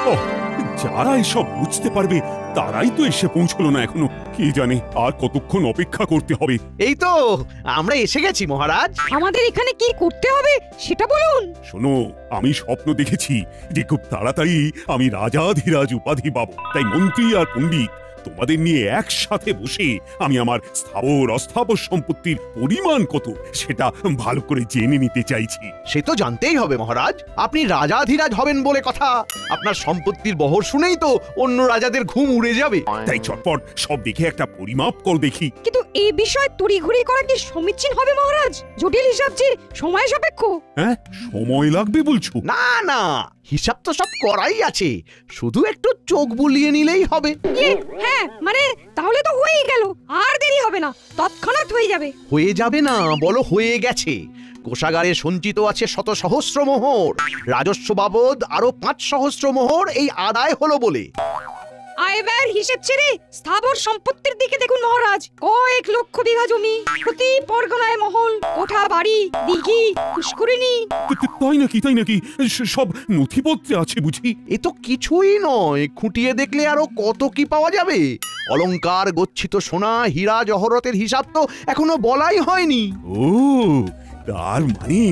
ওহ, যারা এসব বুঝতে পারবে তারাই তো এসে পৌঁছলো না এখনো। কি জানে আর কতক্ষণ অপেক্ষা করতে হবে। এই তো আমরা এসে গেছি মহারাজ। আমাদের এখানে কি করতে হবে সেটা বলুন। শোনো, আমি স্বপ্ন দেখেছি যে খুব তাড়াতাড়ি আমি রাজাধিরাজ উপাধি পাবো। তাই মন্ত্রী আর পণ্ডিত তোমাদের নিয়ে একসাথে বসে আমি আমার স্থাবর অস্থাবর সম্পত্তির পরিমাণ কত সেটা ভালো করে জেনে নিতে চাইছি। সে তো জানতেই হবে মহারাজ, আপনি রাজাধিরাজ হবেন বলে কথা। আপনার সম্পত্তির বহর শুনেই তো অন্য রাজাদের ঘুম উড়ে যাবে। তাই চটপট সব দেখে একটা পরিমাপ কর দেখি। কিন্তু এই বিষয়ে তড়িঘড়ি করা কি সমীচীন হবে মহারাজ? জটিল হিসাব যে সময় সাপেক্ষ। হ্যাঁ, সময় লাগবে বলছো? না না, হিসাব তো সব করাই আছে, শুধু একটু চোখ বুলিয়ে নিলেই হবে। হ্যাঁ, মানে তাহলে তো হয়েই গেল, আর দেরি হবে না, তৎক্ষণাৎ হয়ে যাবে। হয়ে যাবে না, বলো হয়ে গেছে। কোষাগারে সঞ্চিত আছে শত সহস্র মোহর, রাজস্ব বাবদ আরো 5 সহস্র মোহর এই আদায় হলো বলে। আয় ব্যয়ের হিসেব ছেড়ে স্থাবর সম্পত্তির দিকে দেখুন মহারাজ। কয়েক লক্ষ বিঘা জমি, প্রতি পরগনায় মহল, কোঠা বাড়ি, দিঘি, পুষ্করিণী। তাই নাকি? তাই নাকি? সব নথিপত্রে আছে বুঝি? এ তো কিছুই নয়, খুঁটিয়ে দেখলে আরো কত কি পাওয়া যাবে। অলংকার, গচ্ছিত সোনা, হীরা জহরতের হিসাব তো এখনো বলাই হয়নি। ও, তার মানে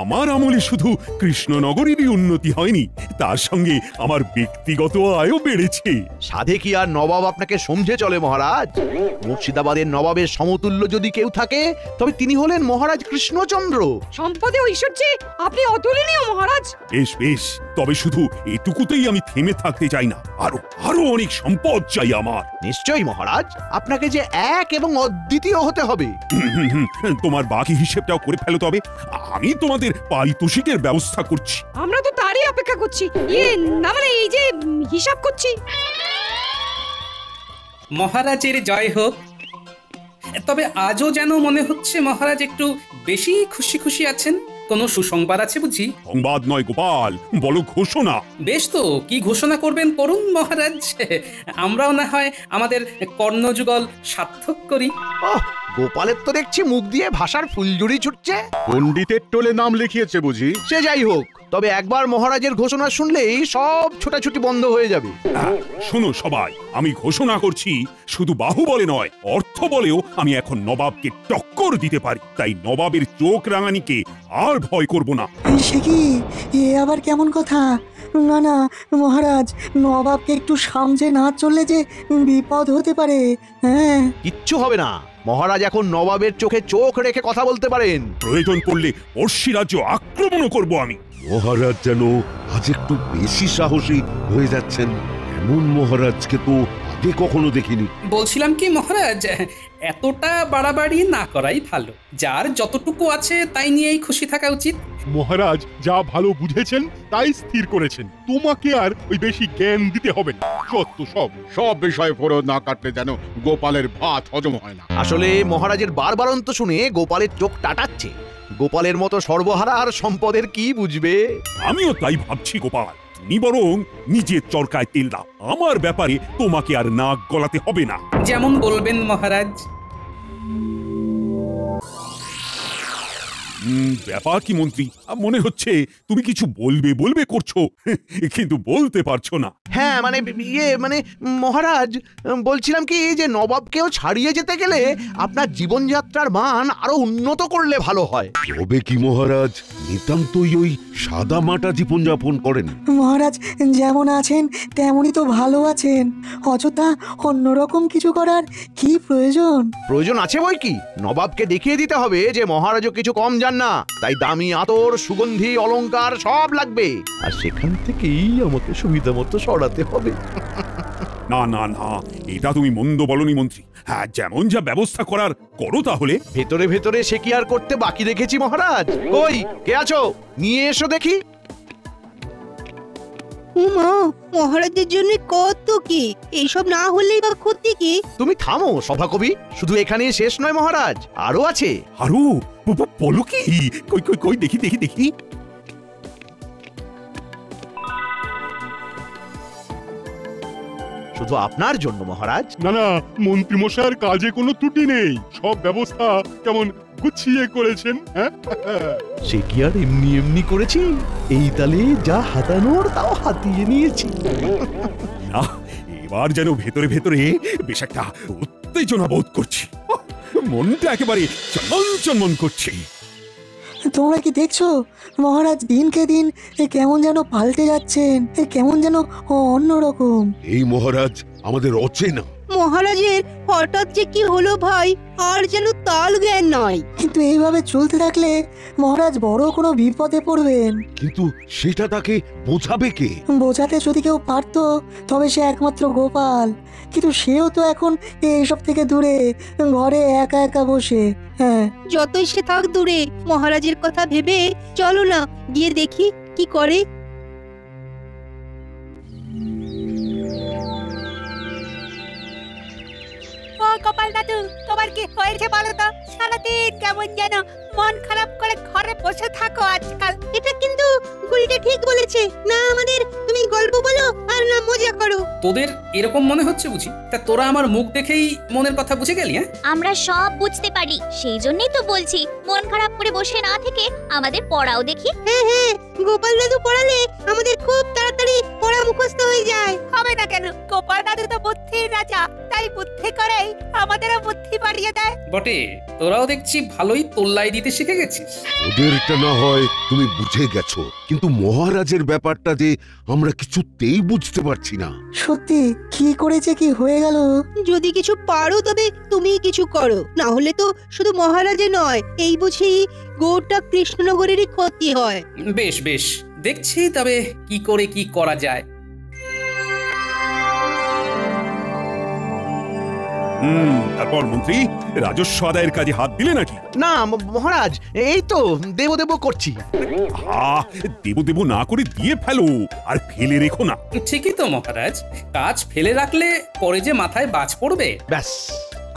আমার আমলে শুধু কৃষ্ণনগরেরই উন্নতি হয়নি, তার সঙ্গে আমার ব্যক্তিগত আয়ও বেড়েছে। সাধে কি আর নবাব আপনাকে সমঝে চলে মহারাজ? মুর্শিদাবাদের নবাবের সমতুল্য যদি কেউ থাকে তবে তিনি হলেন মহারাজ কৃষ্ণচন্দ্র। সম্পদে ঐশ্বর্যে আপনি অতুলনীয় মহারাজ। বেশ বেশ, তবে শুধু এটুকুতেই আমি থেমে থাকতে চাই না, আরো আরো অনেক সম্পদ চাই আমার। নিশ্চয়ই মহারাজ, আপনাকে যে এক এবং অদ্বিতীয় হতে হবে। তোমার বাকি হিসেবটাও করে ফেলো, তবে আমি তোমাদের পারিতোষিকের ব্যবস্থা করছি। আমরা তো তারই অপেক্ষা করছি। না মানে এই যে হিসাব করছি। মহারাজের জয় হোক। তবে আজও যেন মনে হচ্ছে মহারাজ একটু বেশি খুশি খুশি আছেন। কোনো সুসংবাদ আছে বুঝি? সংবাদ নয় গোপাল, বলো ঘোষণা। বেশ তো, কি ঘোষণা করবেন করুন মহারাজ, আমরাও না হয় আমাদের কর্ণযুগল সার্থক করি। ওহ, গোপালের তো দেখছি মুখ দিয়ে ভাষার ফুলঝুরি ছুটছে। পণ্ডিতের টোলে নাম লিখিয়েছে বুঝি? সে যাই হোক, তবে একবার মহারাজের ঘোষণা শুনলেই সব ছোটাছুটি বন্ধ হয়ে যাবে। শোনো সবাই, আমি ঘোষণা করছি, শুধু বাহুবলে নয়, অর্থ বলেও আমি এখন নবাবকে টক্কর দিতে পারি। তাই নবাবের চোখ রাঙানিকে আর ভয় করব না। সে কি, এ আবার কেমন কথা? না না মহারাজ, নবাবকে একটু সামজে না চললে যে বিপদ হতে পারে। হ্যাঁ, কিচ্ছু হবে না, মহারাজ এখন নবাবের চোখে চোখ রেখে কথা বলতে পারেন। প্রয়োজন পড়লে পড়শি রাজ্য আক্রমণও করব আমি। মহারাজ যেন আজ একটু বেশি সাহসী হয়ে যাচ্ছেন। এমন মহারাজকে তো আগে কখনো দেখিনি। বলছিলাম কি মহারাজ, এতটা বাড়াবাড়ি না করাই ভালো। যার যতটুকু আছে তাই নিয়েই খুশি থাকা উচিত। মহারাজ যা ভালো বুঝেছেন তাই স্থির করেছেন, তোমাকে আর ওই বেশি জ্ঞান দিতে হবে না। সত্য সব বিষয়ে ফোরদ না কাটলে যেন গোপালের ভাত হজম হয় না। আসলে মহারাজের বারবারন্ত শুনে গোপালের চোখ টাটাচ্ছে। গোপালের মতো সর্বহারা আর সম্পদের কি বুঝবে? আমিও তাই ভাবছি গোপাল, তুমি বরং নিজের চরকায় তেল দাও। আমার ব্যাপারে তোমাকে আর নাক গলাতে হবে না। যেমন বলবেন মহারাজ। ব্যাপার কি মন্ত্রী, মনে হচ্ছে তুমি কিছু বলবে বলবে করছো, কিন্তু বলতে পারছো না। হ্যাঁ মানে মহারাজ, বলছিলাম কি যে নবাবকেও ছাড়িয়ে যেতে গেলে আপনার জীবনযাত্রার মান আরো উন্নত করলে ভালো হয়। তবে কি মহারাজ নিতান্তই ওই সাদা মাটা জীবনযাপন করেন? মহারাজ যেমন আছেন তেমনই তো ভালো আছেন, অযথা অন্যরকম কিছু করার কি প্রয়োজন? প্রয়োজন আছে বই কি, নবাবকে দেখিয়ে দিতে হবে যে মহারাজও কিছু কম যান না। তাই দামি আতর, সুগন্ধি, অলংকার সব লাগবে, আর সেখান থেকেই আমাকে সুবিধা মতো সরাতে হবে। না না না, এটা তুমি মন্দ বলনি মন্ত্রী। হ্যাঁ, যেমন যা ব্যবস্থা করার করো তাহলে। ভেতরে ভেতরে সে কি আর করতে বাকি রেখেছি মহারাজ? কই কে আছো, নিয়ে এসো দেখি। উমা, মহারাজের জন্য কত কি, এইসব না হলেই বা ক্ষতি কি? তুমি থামো সভাকবি, শুধু এখানেই শেষ নয় মহারাজ, আরো আছে। আরো? বলো কি? কই কই কই দেখি দেখি দেখি। শুধু আপনার জন্য মহারাজ। না না, মন্ত্রী মশাইয়ের কাজে কোনো ত্রুটি নেই, সব ব্যবস্থা কেমন গুছিয়ে করেছেন। হ্যাঁ সে কি আর এমনি এমনি করেছি? এই তালে যা হাতানোর তাও হাতিয়ে নিয়েছি। না, এবার যেন ভেতরে ভেতরে বেশ একটা উত্তেজনা বোধ করছি। মনটা একেবারে চনমন চনমন করছে। তোমরা কি দেখছো মহারাজ দিনকে দিন কেমন যেন পাল্টে যাচ্ছেন, কেমন যেন অন্যরকম। এই মহারাজ আমাদের অচেনা। মহারাজের হঠাৎ যে কি হলো ভাই, আর যেন তাল জ্ঞান নাই। কিন্তু এইভাবে চলতে থাকলে মহারাজ বড় কোনো বিপদে পড়বেন। কিন্তু সেটা তাকে বোঝাবে কে? বোঝাতে যদি কেউ পারতো তবে সে একমাত্র গোপাল, কিন্তু সেও তো এখন এইসব থেকে দূরে, ঘরে একা একা বসে। হ্যাঁ, যতই সে থাক দূরে, মহারাজের কথা ভেবে চলো না গিয়ে দেখি কি করে। ও গোপাল দাদু, তোমার কি হয়েছে বলো তো? সারাদিন কেমন যেন মন খারাপ করে ঘরে বসে থাকো আজকাল। এটা কিন্তু গুলটে ঠিক বলেছে না। আমাদের তুমি গল্প বলো আর না মজা করো। তোদের এরকম মনে হচ্ছে বুঝি? তা তোরা আমার মুখ দেখেই মনের কথা বুঝে গেলি? হ্যাঁ, আমরা সব বুঝতে পারি, সেই জন্যই তো বলছি মন খারাপ করে বসে না থেকে আমাদের পড়াও দেখি। হ্যাঁ হ্যাঁ, গোপাল দাদু পড়ালে আমাদের খুব তাড়াতাড়ি পড়া মুখস্থ হয়ে যায়। হবে না কেন? গোপাল দাদু তো বুদ্ধির রাজা, তাই বুদ্ধি করেই আমাদেরও বুদ্ধি বাড়িয়ে দেয়। বটে, তোরাও দেখছি ভালোই তোল্লাই দিতে শিখে গেছিস। ওদেরটা না হয় তুমি বুঝে গেছো, কিন্তু মহারাজের ব্যাপারটা যে আমরা কিছুতেই বুঝতে পারছি না। সত্যি কি করেছে কি হয়ে গেল। যদি কিছু পারো তবে তুমি কিছু করো, না হলে তো শুধু মহারাজে নয়, এই বুঝি গোটা কৃষ্ণনগরেরই ক্ষতি হয়। বেশ বেশ, দেখছি তবে কি করে কি করা যায়। তারপর মন্ত্রী রাজস্ব আদায়ের কাজে হাত দিলে নাকি? না মহারাজ, এই তো দেব দেব করছি। দেব দেব না করে দিয়ে ফেলো, আর ফেলে রেখো না। ঠিকই তো মহারাজ, কাজ ফেলে রাখলে পরে যে মাথায় বাজ পড়বে। ব্যাস,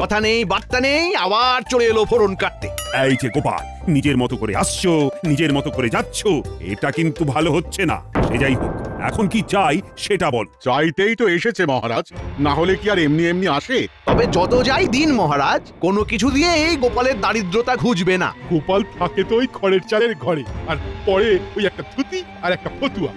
কথা নেই বার্তা নেই, আবার চলে এলো ফোড়ন কাটতে। এই যে গোপাল, নিজের মতো করে আসছো, নিজের মতো করে যাচ্ছ, এটা কিন্তু ভালো হচ্ছে না। সে যাই হোক, এখন কি চাই সেটা বল। চাইতেই তো এসেছে মহারাজ, না হলে কি আর এমনি এমনি আসে? তবে যত যাই দিন মহারাজ, কোনো কিছু দিয়ে এই গোপালের দারিদ্রতা ঘুচবে না। গোপাল থাকে তো ওই খড়ের চালের ঘরে, আর পরে ওই একটা ধুতি আর একটা ফতুয়া।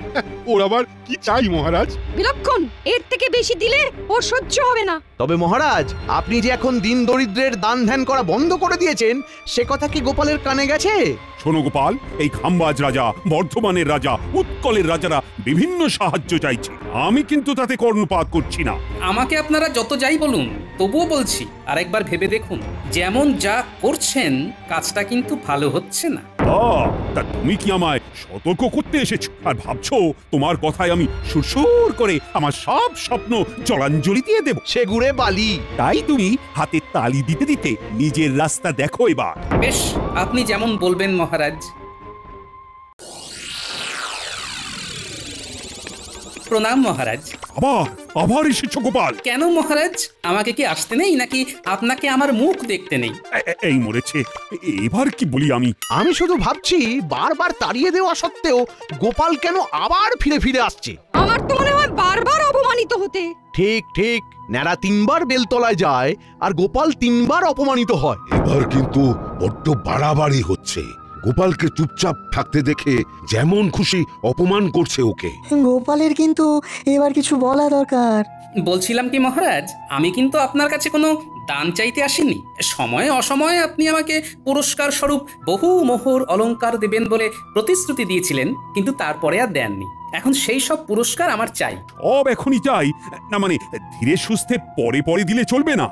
ওর আবার কি চাই মহারাজ? বিলক্ষণ, এর থেকে বেশি দিলে ওর সহ্য হবে না। তবে মহারাজ, আপনি যে এখন দিন দরিদ্রের দান ধ্যান করা বন্ধ করে দিয়েছেন, সে কথা কি গোপালের কানে গেছে? শোনো গোপাল, এই খাম্বাজ রাজা, বর্ধমানের রাজা, উৎকলের রাজারা বিভিন্ন সাহায্য চাইছে, আমি কিন্তু তাতে কর্ণপাত করছি না। আমাকে আপনারা যত যাই বলুন, তবুও বলছি আরেকবার ভেবে দেখুন, যেমন যা করছেন কাজটা কিন্তু ভালো হচ্ছে না। তা তুমি কি আমায় সতর্ক করতে এসেছো, আর ভাবছো তোমার কথায় আমি সুরসুর করে আমার সব স্বপ্ন জলাঞ্জলি দিয়ে দেব? সে গুড়ে বালি। তাই তুমি হাতে তালি দিতে দিতে নিজের রাস্তা দেখো এবার। বেশ, আপনি যেমন বলবেন মহারাজ। প্রণাম মহারাজ। আবার এসেছো গোপাল? কেন মহারাজ, আমাকে কি আসতে নেই, নাকি আপনাকে আমার মুখ দেখতে নেই? এই মরেছে, এবার কি বলি আমি? আমি শুধু ভাবছি, বারবার তাড়িয়ে দেওয়া সত্ত্বেও গোপাল কেন আবার ফিরে ফিরে আসছে। আমার তো মনে হয় বারবার অপমানিত হতে। ঠিক ঠিক, ন্যাড়া 3 বার বেলতলায় যায় আর গোপাল 3 বার অপমানিত হয়। এবার কিন্তু বড্ড বাড়াবাড়ি হচ্ছে। গোপালকে চুপচাপ থাকতে দেখে যেমন খুশি অপমান করছে ওকে। গোপালের কিন্তু এবার কিছু বলা দরকার। বলছিলাম কি মহারাজ, আমি কিন্তু আপনার কাছে কোনো দান চাইতে আসিনি। সময়ে অসময়ে আপনি আমাকে পুরস্কার স্বরূপ বহু মোহর অলংকার দেবেন বলে প্রতিশ্রুতি দিয়েছিলেন, কিন্তু তারপরে আর দেননি। এখন সেই সব পুরস্কার আমার চাই। এখনই চাই না? মানে ধীরে সুস্থে পরে পরে দিলে চলবে না?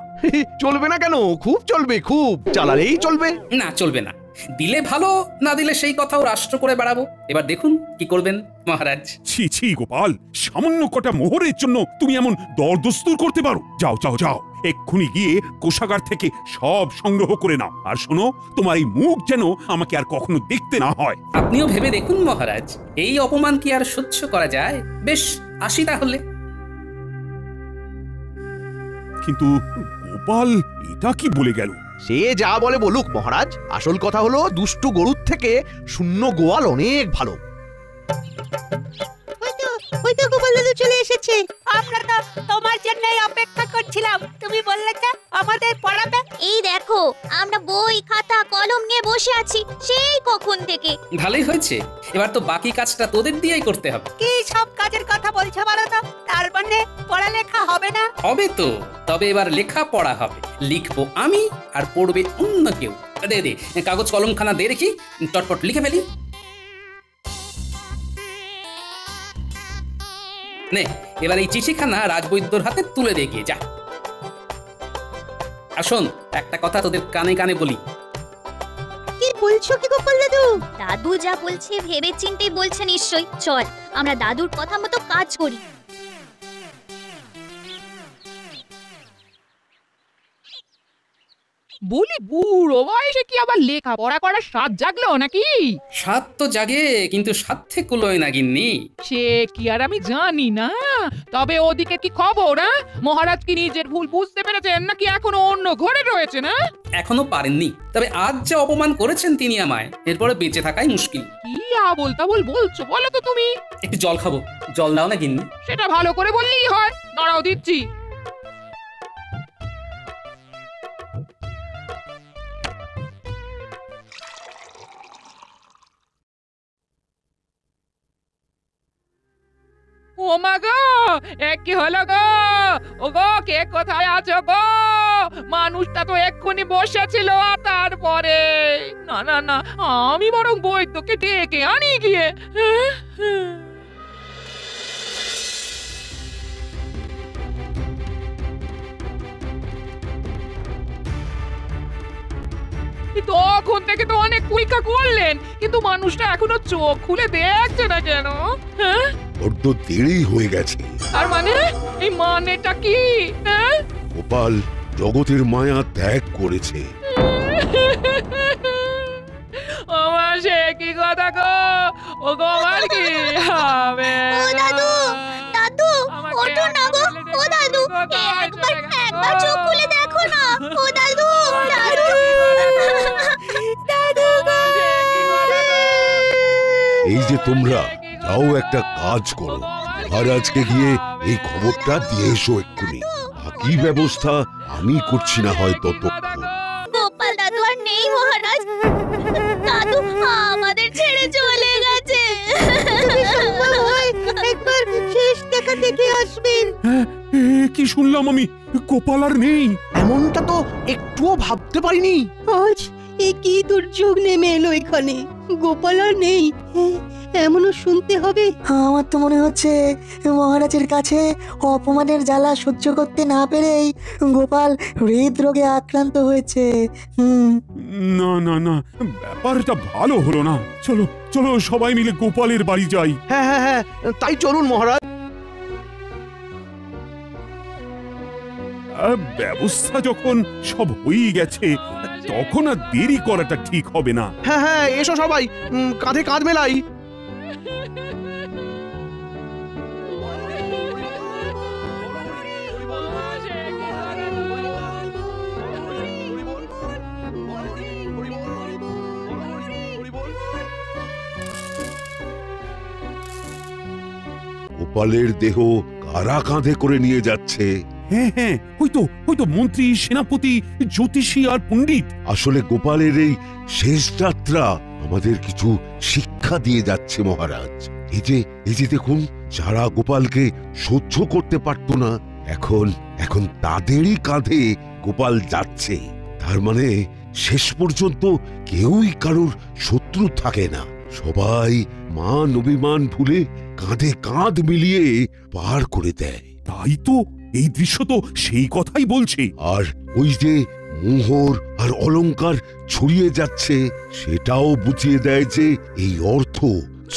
চলবে না কেন? খুব চলবে, খুব চালালেই চলবে। না, চলবে না। দিলে ভালো, না দিলে সেই কথাও রাষ্ট্র করে বেড়াবো। এবার দেখুন কি করবেন মহারাজ। ছি ছি গোপাল, সামান্য কটা মোহরের জন্য তুমি এমন দরদস্তুর করতে পারো? যাও যাও যাও, এক্ষুনি গিয়ে কোষাগার থেকে সব সংগ্রহ করে নাও। আর শোনো, তোমার এই মুখ যেন আমাকে আর কখনো দেখতে না হয়। আপনিও ভেবে দেখুন মহারাজ, এই অপমান কি আর সহ্য করা যায়? বেশ, আসি তাহলে। কিন্তু গোপাল এটা কি বলে গেল? সে যা বলে বলুক মহারাজ, আসল কথা হলো দুষ্টু গরুর থেকে শূন্য গোয়াল অনেক ভালো। ওই তো গোপাল দাদু চলে এসেছে। আমরা তো তোমার জন্যই অপেক্ষা করছিলাম, তুমি বললে যে আমাদের পড়াবে। এই দেখো দেখো আমরা বই খাতা কলম নিয়ে বসে আছি সেই কখন থেকে। ভালোই হয়েছে, এবার তো বাকি কাজটা তোদের দিয়েই করতে হবে। কি সব কাজের কথা বলছো বলো তো? তার মানে পড়ালেখা হবে না? হবে তো, তবে এবার লেখা পড়া হবে। লিখবো আমি আর পড়বে অন্য কেউ। দে দে কাগজ কলমখানা দে দেখি, চটপট লিখে ফেলি। নে এবার এই চিঠিখানা রাজবৈদ্যর হাতে তুলে দে গিয়ে, যা। আর শোন, একটা কথা তোদের কানে কানে বলি। কি বলছো কি গোপাল দাদু? দাদু যা বলছে ভেবে চিন্তেই বলছে নিশ্চয়ই। চল আমরা দাদুর কথা মতো কাজ করি। বলি বুড়ো বয়সে কি আবার লেখাপড়া করার স্বাদ জাগলো নাকি? স্বাদ তো জাগে, কিন্তু সাথে কুলোয় না গিন্নি। সে কি আর আমি জানি না, তবে ওদিকে কি খবর? মহারাজ কি নিজের ভুল বুঝতে পেরেছেন নাকি এখনো অন্য ঘরে রয়েছে? না এখনো পারেননি, তবে আজ যা অপমান করেছেন তিনি আমায়, এরপরে বেঁচে থাকাই মুশকিল। কি আবোল তাবোল বলছো বলো তো তুমি? একটু জল খাবো, জল দাও না গিন্নি। সেটা ভালো করে বললেই হয়, দাঁড়াও দিচ্ছি। ও মা গো, কি হলো গো? ও গো, কে কোথায় আছো গো? মানুষটা তো এক্ষুনি বসেছিল, তারপরে না না না, আমি বরং বৈদ্যকে ডেকে আনি গিয়ে। তখন থেকে তো অনেক পরীক্ষা করলেন, কিন্তু মানুষটা এখনো চোখ খুলে দেখছে না কেন? বড্ড দেরি হয়ে গেছে। আর মানে এই মানেটা কি? গোপাল জগতের মায়া ত্যাগ করেছে। আমার সে কি কথা গো? ও গো, আমার কি হবে? ও দাদু, দাদু ওঠো না গো। ও দাদু, একবার চোখ খুলে দেখো না। ও দাদু, দাদু, দাদু গো। এই যে তোমরা যাও, একটা কাজ করো, মহারাজকে গিয়ে এই খবরটা দিয়ে এসো এক্ষুনি। বাকি ব্যবস্থা আমি করছি না হয় ততক্ষণ। গোপাল দাদু আর নেই মহারাজ, দাদু আমাদের ছেড়ে চলে গেছে। একবার শেষ দেখা দেখে আসবেন। কি শুনলাম আমি? গোপাল আর নেই? এমনটা তো একটুও ভাবতে পারিনি। আজ এ কি দুর্যোগ নেমে এলো এখানে! গোপাল আর নেই, এমনও শুনতে হবে। আমার তো মনে হচ্ছে মহারাজের কাছে অপমানের জ্বালা সহ্য করতে না পেরেই গোপাল হৃদরোগে আক্রান্ত হয়েছে। না না না, ব্যাপারটা ভালো হলো না। চলো চলো সবাই মিলে গোপালের বাড়ি যাই। হ্যাঁ হ্যাঁ হ্যাঁ, তাই চলুন মহারাজ। ব্যবস্থা যখন সব হয়ে গেছে, তখন আর দেরি করাটা ঠিক হবে না। হ্যাঁ হ্যাঁ, এসো সবাই, কাঁধে কাঁধ মেলাই। গোপালের দেহ কারা কাঁধে করে নিয়ে যাচ্ছে? হ্যাঁ হ্যাঁ, হয়তো মন্ত্রী, সেনাপতি, জ্যোতিষী আর পণ্ডিত। আসলে গোপালের এই শেষ যাত্রা আমাদের কিছু শিক্ষা দিয়ে যাচ্ছে মহারাজ। এই যে দেখুন, যারা গোপালকে সহ্য করতে পারত না, এখন তাদেরই কাঁধে গোপাল যাচ্ছে। তার মানে শেষ পর্যন্ত কেউই কারোর শত্রু থাকে না, সবাই মান অভিমান ভুলে কাঁধে কাঁধ মিলিয়ে পার করে দেয়। তাই তো, এই দৃশ্য তো সেই কথাই বলছে। আর ওই যে মোহর আর অলংকার ছড়িয়ে যাচ্ছে, সেটাও বুঝিয়ে দেয় যে এই অর্থ,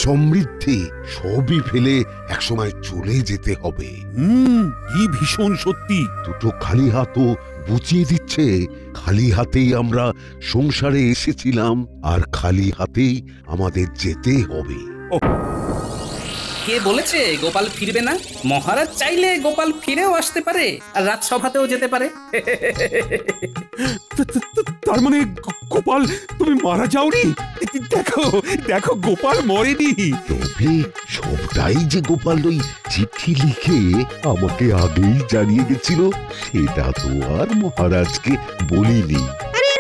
সমৃদ্ধি সবই ফেলে একসময় চলে যেতে হবে। কি ভীষণ সত্যি। দুটো খালি হাতও বুঝিয়ে দিচ্ছে, খালি হাতেই আমরা সংসারে এসেছিলাম, আর খালি হাতেই আমাদের যেতে হবে। কে বলেছে গোপাল ফিরবে না? মহারাজ চাইলে গোপাল ফিরেও আসতে পারে, আর রাজসভাতেও যেতে পারে। তার মানে গোপাল, তুমি মারা যাওনি? দেখো গোপাল মরেনি। তবে সবটাই যে গোপাল ওই চিঠি লিখে আমাকে আগেই জানিয়ে গেছিল, সেটা তো আর মহারাজকে বলিনি। আরে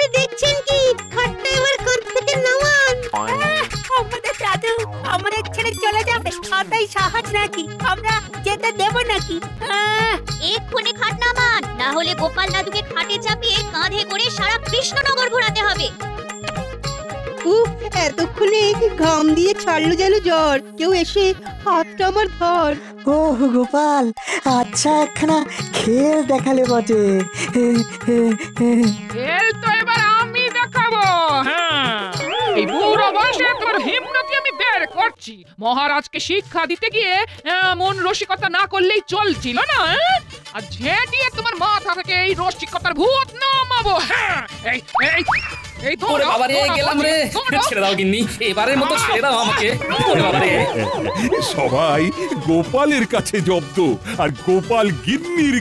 সাহস নাকি আমরা যেতে দেব নাকি? এক্ষুনি খাট নামান, না হলে গোপাল দাদুকে খাটে চাপিয়ে কাঁধে করে সারা কৃষ্ণনগর ঘোরাতে হবে। উফ, এতক্ষণে ঘাম দিয়ে ছাড়লো যেন জ্বর। কেউ এসে হাতটা আমার ধর। ও গোপাল, আচ্ছা একখানা খেল দেখালে বটে। খেল তো এবার আমি দেখাবো। হ্যাঁ, এই বুড়ো বয়সে তোর হিম্মতি আমি বের করছি। মহারাজকে শিক্ষা দিতে গিয়ে এমন রসিকতা না করলেই চলছিল না। আর ঝেঁটিয়ে তোমার মাথা থেকে এই রসিকতার ভূত নামাবো। হ্যাঁ, এই এই এই ওরে বাবা রে, গেলাম রে। ছেড়ে দাও গিন্নি, এবারের মতো ছেড়ে দাও আমাকে। ওরে বাবা রে। সবাই গোপালের কাছে জব্দ, আর গোপাল গিন্নির